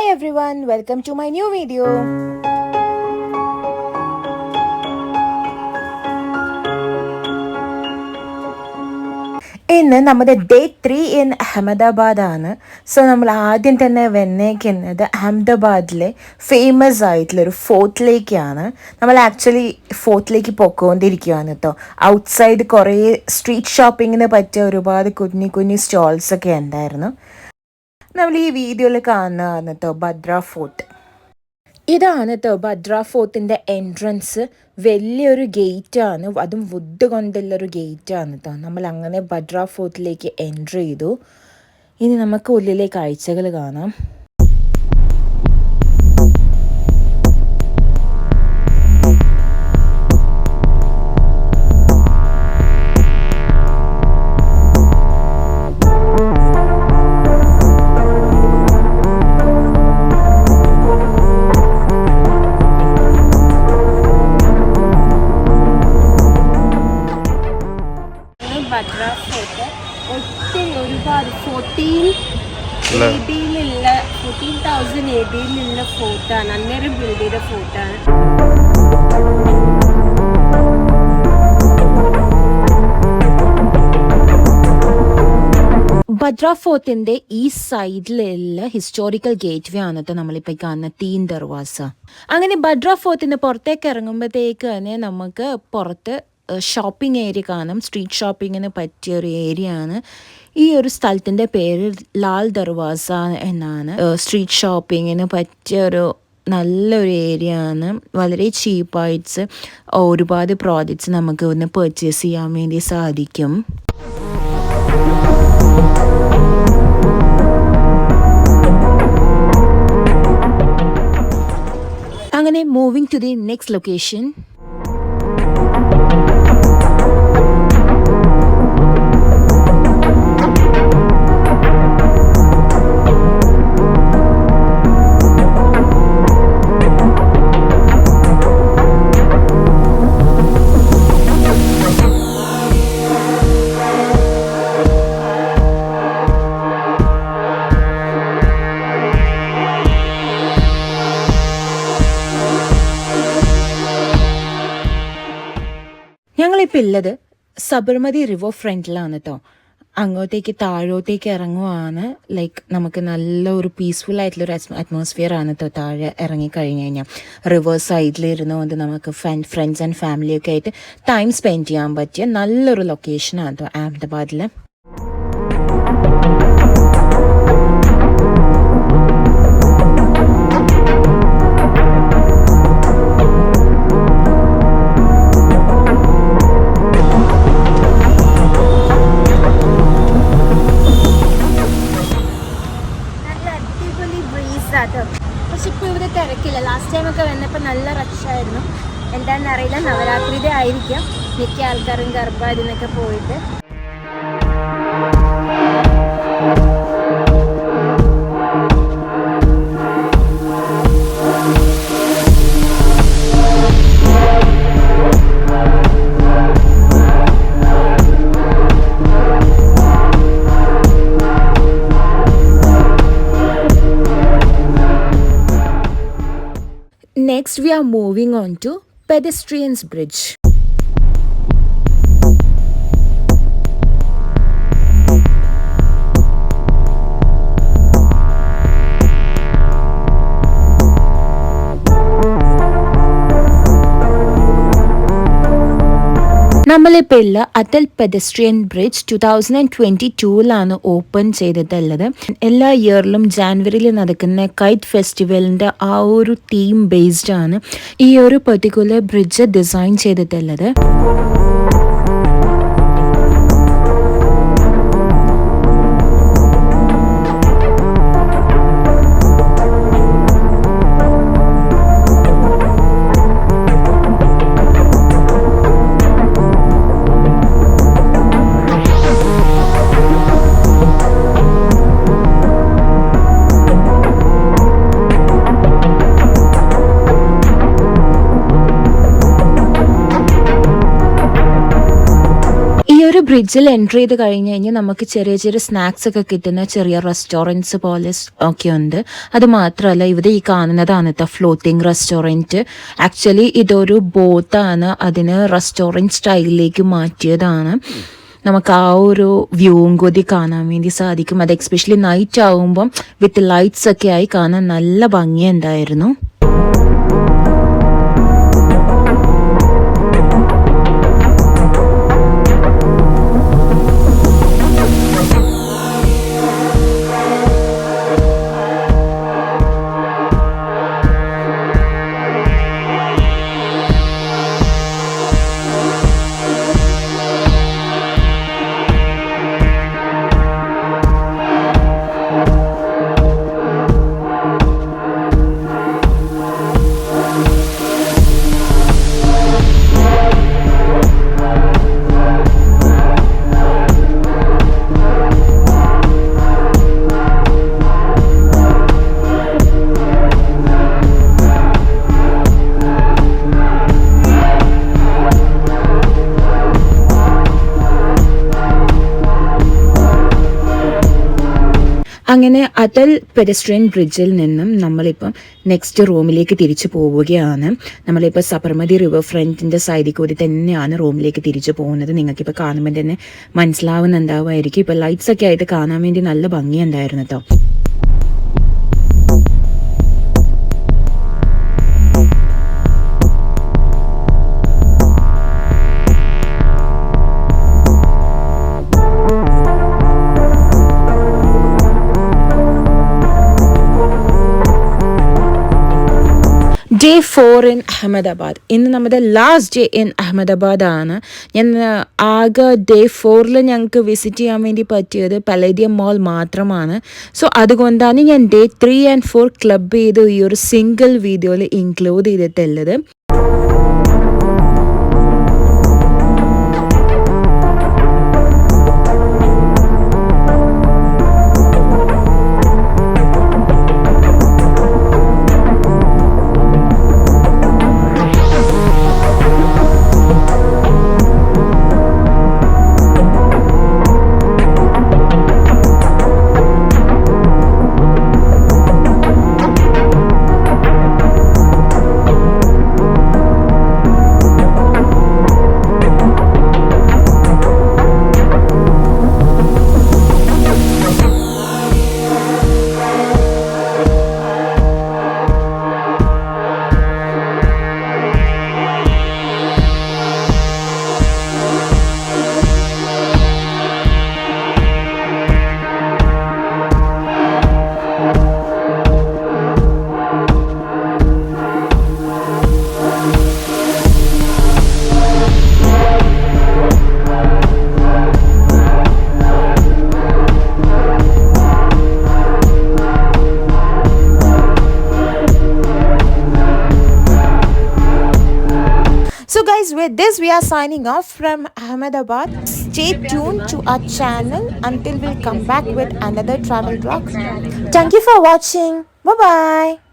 Hi everyone, welcome to my new video. ഇന്ന് നമ്മുടെ day 3 in Ahmedabad ആണ്. സോ നമ്മൾ ആദ്യം തന്നെ വന്നേക്കുന്നത് അഹമ്മദാബാദിലെ ഫേമസ് ആയിട്ടുള്ളൊരു ഫോർട്ടിലേക്കാണ്. നമ്മൾ ആക്ച്വലി ഫോർട്ടിലേക്ക് പോയിക്കൊണ്ടിരിക്കുകയാണ് കേട്ടോ. ഔട്ട്സൈഡ് കുറേ സ്ട്രീറ്റ് ഷോപ്പിങ്ങിന് പറ്റിയ ഒരുപാട് കുഞ്ഞു കുഞ്ഞു സ്റ്റോൾസൊക്കെ ഉണ്ടായിരുന്നു. നമ്മൾ ഈ വീഡിയോയിൽ കാണുന്നതാണ് കേട്ടോ ഭദ്ര ഫോർട്ട്. ഇതാണ് കേട്ടോ ഭദ്ര ഫോർട്ടിൻ്റെ എൻട്രൻസ്. വലിയൊരു ഗേറ്റാണ്, അതും വുഡ് കൊണ്ടുള്ളൊരു ഗേറ്റാണ് കേട്ടോ. നമ്മൾ അങ്ങനെ ഭദ്ര ഫോർട്ടിലേക്ക് എൻട്രി ചെയ്തു. ഇനി നമുക്ക് ഉള്ളിലെ കാഴ്ചകൾ കാണാം. ഭദ്ര ഫോർട്ട് ഒത്തിരി ഒരുപാട് 14,000 ADയിലുള്ള ഫോർട്ടാണ്. അന്നേരം ബിൽഡ് ചെയ്ത ഫോർട്ടാണ്. ഭദ്ര ഫോർട്ടിൻ്റെ ഈ സൈഡിലുള്ള ഹിസ്റ്റോറിക്കൽ ഗേറ്റ് വേ ആണ് നമ്മളിപ്പോൾ കാണുന്ന തീൻ ദർവാസ. അങ്ങനെ ഭദ്ര ഫോർട്ടിന് പുറത്തേക്ക് ഇറങ്ങുമ്പോഴത്തേക്ക് തന്നെ നമുക്ക് പുറത്ത് ഷോപ്പിംഗ് ഏരിയ കാണാം. സ്ട്രീറ്റ് ഷോപ്പിങ്ങിന് പറ്റിയ ഒരു ഏരിയ ആണ്. ഈ ഒരു സ്ഥലത്തിൻ്റെ പേര് ലാൽ ദർവാസ എന്നാണ്. സ്ട്രീറ്റ് ഷോപ്പിങ്ങിന് പറ്റിയ ഒരു നല്ലൊരു ഏരിയ ആണ്. വളരെ ചീപ്പായിട്ട് ഒരുപാട് പ്രോഡക്റ്റ്സ് നമുക്ക് ഇവിടുന്ന് പർച്ചേസ് ചെയ്യാൻ വേണ്ടി സാധിക്കും. അങ്ങനെ moving to the next location. ഞങ്ങളിപ്പോൾ ഉള്ളത് സബർമതി റിവർ ഫ്രണ്ടിലാണ് കേട്ടോ. അങ്ങോട്ടേക്ക് താഴോട്ടേക്ക് ഇറങ്ങുവാണ്. ലൈക്ക് നമുക്ക് നല്ല ഒരു പീസ്ഫുൾ ആയിട്ടുള്ളൊരു അറ്റ്മോസ്ഫിയർ ആണ് കേട്ടോ. താഴെ ഇറങ്ങിക്കഴിഞ്ഞ് കഴിഞ്ഞാൽ റിവർ സൈഡിൽ ഇരുന്നുകൊണ്ട് നമുക്ക് ഫ്രണ്ട്സ് ആൻഡ് ഫാമിലിയൊക്കെ ആയിട്ട് ടൈം സ്പെൻഡ് ചെയ്യാൻ പറ്റിയ നല്ലൊരു ലൊക്കേഷനാണ് കേട്ടോ അഹമ്മദാബാദിൽ. പക്ഷെ ഇപ്പോൾ ഇവിടെ തിരക്കില്ല. ലാസ്റ്റ് ടൈമൊക്കെ വന്നപ്പോൾ നല്ല റഷായിരുന്നു. എന്താണെന്നറിയില്ല, നവരാത്രിയുടെ ആയിരിക്കാം മിക്ക ആൾക്കാരും ഗർഭാദിനൊക്കെ പോയിട്ട്. Next, we are moving on to Pedestrians Bridge. നമ്മളിപ്പോൾ ഉള്ള അടൽ പെഡസ്ട്രിയൻ ബ്രിഡ്ജ് 2022 ഓപ്പൺ ചെയ്തിട്ടുള്ളത്. എല്ലാ ഇയറിലും ജാനുവരിയിൽ നടക്കുന്ന കൈറ്റ് ഫെസ്റ്റിവലിൻ്റെ ആ ഒരു തീം ബേസ്ഡ് ആണ് ഈ ഒരു പെർട്ടിക്കുലർ ബ്രിഡ്ജ് ഡിസൈൻ ചെയ്തിട്ടുള്ളത്. ഒരു ബ്രിഡ്ജിൽ എൻട്രി ചെയ്ത് കഴിഞ്ഞ് കഴിഞ്ഞാൽ നമുക്ക് ചെറിയ ചെറിയ സ്നാക്സ് ഒക്കെ കിട്ടുന്ന ചെറിയ റെസ്റ്റോറൻറ്റ്സ് പോലെ ഒക്കെ ഉണ്ട്. അത് മാത്രമല്ല ഇവിടെ ഈ കാണുന്നതാണ് കേട്ടോ ഫ്ലോട്ടിംഗ് റെസ്റ്റോറൻറ്റ്. ആക്ച്വലി ഇതൊരു ബോട്ടാണ്, അതിന് റെസ്റ്റോറൻറ്റ് സ്റ്റൈലിലേക്ക് മാറ്റിയതാണ്. നമുക്ക് ആ ഒരു വ്യൂവും കൂടി കാണാൻ വേണ്ടി സാധിക്കും. അത് എക്സ്പെഷ്യലി നൈറ്റ് ആകുമ്പം വിത്ത് ലൈറ്റ്സ് ഒക്കെ ആയി കാണാൻ നല്ല ഭംഗിയുണ്ടായിരുന്നു. അങ്ങനെ അടൽ പെഡസ്ട്രിയൻ ബ്രിഡ്ജിൽ നിന്നും നമ്മളിപ്പം നെക്സ്റ്റ് റൂമിലേക്ക് തിരിച്ചു പോവുകയാണ്. നമ്മളിപ്പോൾ സബർമതി റിവർ ഫ്രണ്ടിൻ്റെ സൈഡിൽ കൂടി തന്നെയാണ് റൂമിലേക്ക് തിരിച്ചു പോകുന്നത്. നിങ്ങൾക്കിപ്പോൾ കാണുമ്പോൾ തന്നെ മനസ്സിലാവുന്നുണ്ടാവുമായിരിക്കും. ഇപ്പോൾ ലൈറ്റ്സ് ഒക്കെ ആയിട്ട് കാണാൻ വേണ്ടി നല്ല ഭംഗിയുണ്ടായിരുന്നു കേട്ടോ. Day 4 in Ahmedabad. ഇന്ന് നമ്മുടെ ലാസ്റ്റ് ഡേ ഇൻ അഹമ്മദാബാദ് ആണ്. ഞാൻ ആകെ ഡേ 4 ഞങ്ങൾക്ക് വിസിറ്റ് ചെയ്യാൻ വേണ്ടി പറ്റിയത് പലേഡിയം മോൾ മാത്രമാണ്. സോ അതുകൊണ്ടാണ് ഞാൻ ഡേ 3 ആൻഡ് 4 ക്ലബ് ചെയ്ത് ഈ ഒരു സിംഗിൾ വീഡിയോയിൽ ഇൻക്ലൂഡ് ചെയ്തിട്ടുള്ളത്. So guys, with this we are signing off from Ahmedabad. Stay tuned to our channel until we'll come back with another travel vlog. Thank you for watching. Bye bye.